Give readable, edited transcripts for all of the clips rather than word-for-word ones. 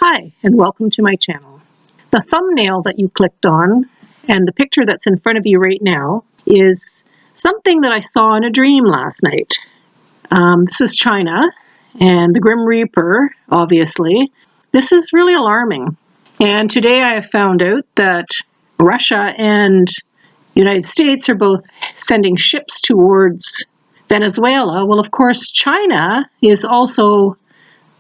Hi, and welcome to my channel. The thumbnail that you clicked on and the picture that's in front of you right now is something that I saw in a dream last night. This is China and the Grim Reaper, obviously. This is really alarming. And today I have found out that Russia and the United States are both sending ships towards Venezuela. Well, of course, China is also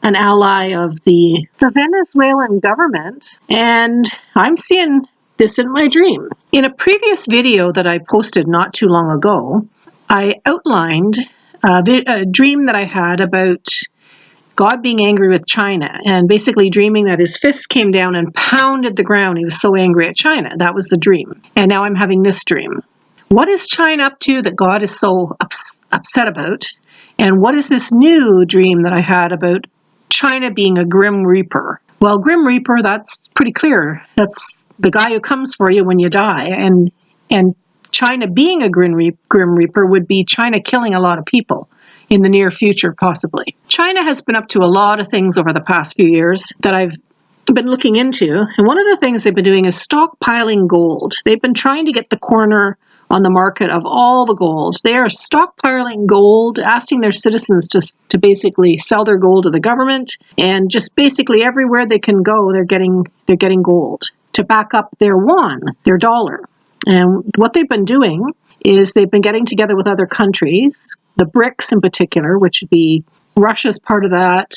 an ally of the Venezuelan government, and I'm seeing this in my dream. In a previous video that I posted not too long ago, I outlined a dream that I had about God being angry with China, and basically dreaming that his fist came down and pounded the ground. He was so angry at China. That was the dream. And now I'm having this dream. What is China up to that God is so upset about? And what is this new dream that I had about China being a Grim Reaper? Well, Grim Reaper, that's pretty clear. That's the guy who comes for you when you die. And China being a Grim Reaper would be China killing a lot of people in the near future, possibly. China has been up to a lot of things over the past few years that I've been looking into. And one of the things they've been doing is stockpiling gold. They've been trying to get the corner on the market of all the gold. They are stockpiling gold, asking their citizens to basically sell their gold to the government, and just basically everywhere they can go, they're getting gold to back up their yuan, their dollar. And what they've been doing is they've been getting together with other countries, the BRICS in particular, which would be Russia's part of that,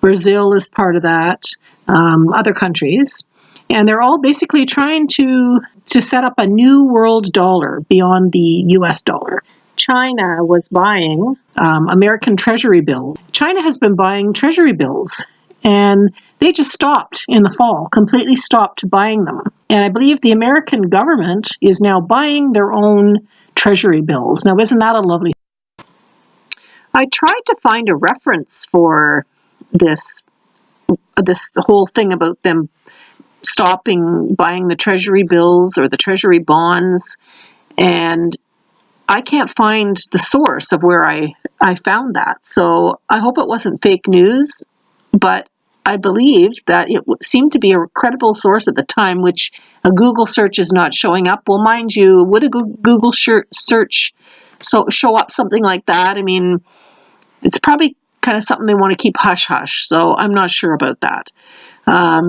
Brazil is part of that, other countries. And they're all basically trying to set up a new world dollar beyond the US dollar. China was buying American treasury bills. China has been buying treasury bills, and they just stopped in the fall, completely stopped buying them. And I believe the American government is now buying their own treasury bills. Now, isn't that a lovely thing? I tried to find a reference for this whole thing about them stopping buying the treasury bills or the treasury bonds, and I can't find the source of where I found that. So I hope it wasn't fake news, but I believed that it seemed to be a credible source at the time, which a Google search is not showing up. Well, mind you, would a Google search show up something like that? I mean, it's probably kind of something they want to keep hush-hush, so I'm not sure about that.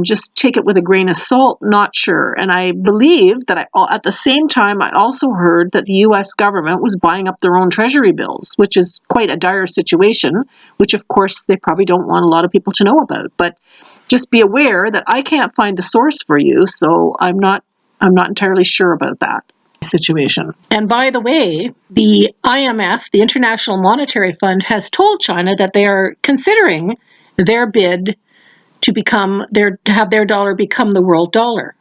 Just take it with a grain of salt, not sure. And I believe that at the same time, I also heard that the U.S. government was buying up their own treasury bills, which is quite a dire situation, which of course they probably don't want a lot of people to know about. But just be aware that I can't find the source for you, so I'm not entirely sure about that situation. And by the way, the IMF, the International Monetary Fund, has told China that they are considering their bid to have their dollar become the world dollar.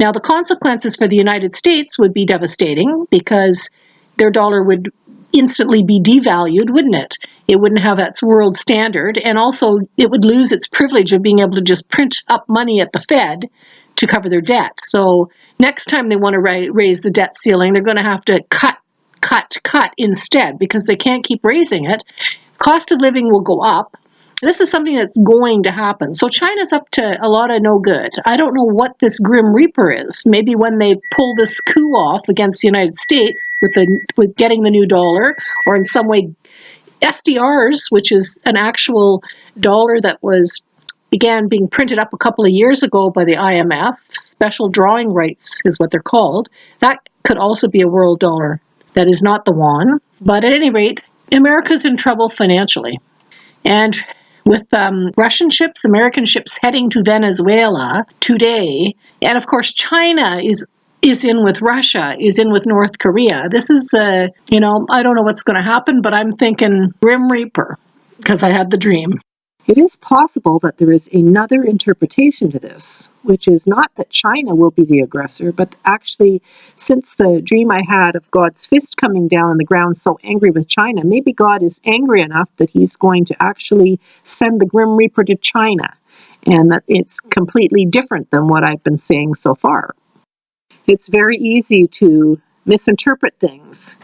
Now, the consequences for the United States would be devastating because their dollar would instantly be devalued, wouldn't it? It wouldn't have its world standard, and also it would lose its privilege of being able to just print up money at the Fed to cover their debt. So next time they want to raise the debt ceiling, they're going to have to cut instead, because they can't keep raising it. Cost of living will go up. This is something that's going to happen. So China's up to a lot of no good. I don't know what this Grim Reaper is. Maybe when they pull this coup off against the United States with getting the new dollar, or in some way SDRs, which is an actual dollar that began being printed up a couple of years ago by the IMF. Special drawing rights is what they're called. That could also be a world dollar. That is not the yuan. But at any rate, America's in trouble financially. And with Russian ships, American ships heading to Venezuela today, and of course China is in with Russia, is in with North Korea. This is, I don't know what's going to happen, but I'm thinking Grim Reaper, because I had the dream. It is possible that there is another interpretation to this, which is not that China will be the aggressor, but actually, since the dream I had of God's fist coming down on the ground so angry with China, maybe God is angry enough that he's going to actually send the Grim Reaper to China, and that it's completely different than what I've been saying so far. It's very easy to misinterpret things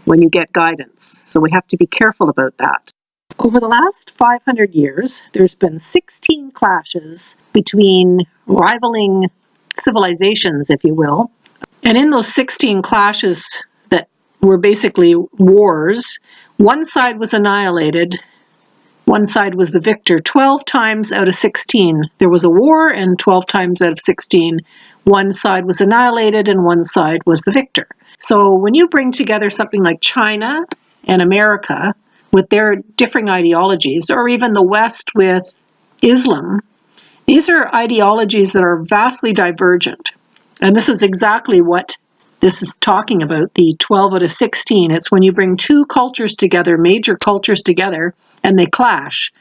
when you get guidance, so we have to be careful about that. Over the last 500 years, there's been 16 clashes between rivaling civilizations, if you will. And in those 16 clashes that were basically wars, one side was annihilated, one side was the victor. 12 times out of 16 there was a war, and 12 times out of 16 one side was annihilated and one side was the victor. So when you bring together something like China and America with their differing ideologies, or even the West with Islam, these are ideologies that are vastly divergent. And this is exactly what this is talking about, the 12 out of 16. It's when you bring two cultures together, major cultures together, and they clash.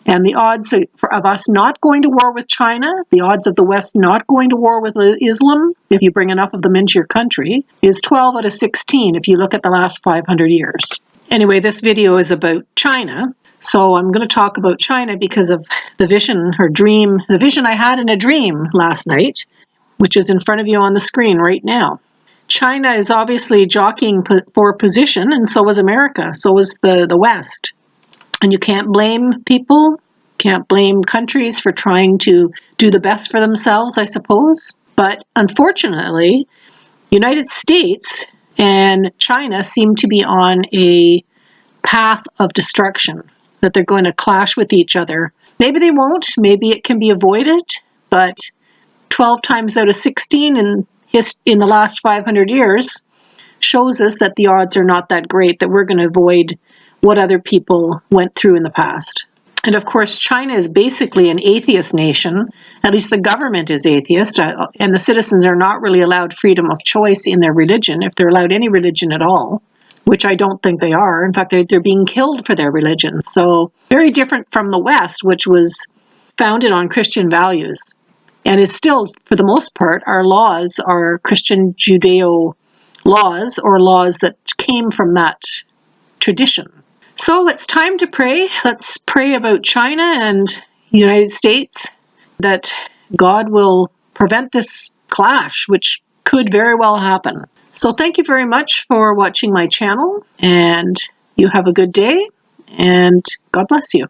And the odds of us not going to war with China, the odds of the West not going to war with Islam, if you bring enough of them into your country, is 12 out of 16 if you look at the last 500 years. Anyway, this video is about China. So I'm going to talk about China because of the vision or dream, the vision I had in a dream last night, which is in front of you on the screen right now. China is obviously jockeying for position, and so is America, so is the West. And you can't blame people, can't blame countries for trying to do the best for themselves, I suppose. But unfortunately, the United States and China seem to be on a path of destruction, that they're going to clash with each other. Maybe they won't, maybe it can be avoided, but 12 times out of 16 in the last 500 years shows us that the odds are not that great, that we're going to avoid what other people went through in the past. And of course, China is basically an atheist nation. At least the government is atheist, and the citizens are not really allowed freedom of choice in their religion, if they're allowed any religion at all, which I don't think they are. In fact, they're being killed for their religion. So very different from the West, which was founded on Christian values and is still, for the most part, our laws are Christian Judeo laws, or laws that came from that tradition. So it's time to pray. Let's pray about China and the United States, that God will prevent this clash, which could very well happen. So thank you very much for watching my channel, and you have a good day, and God bless you.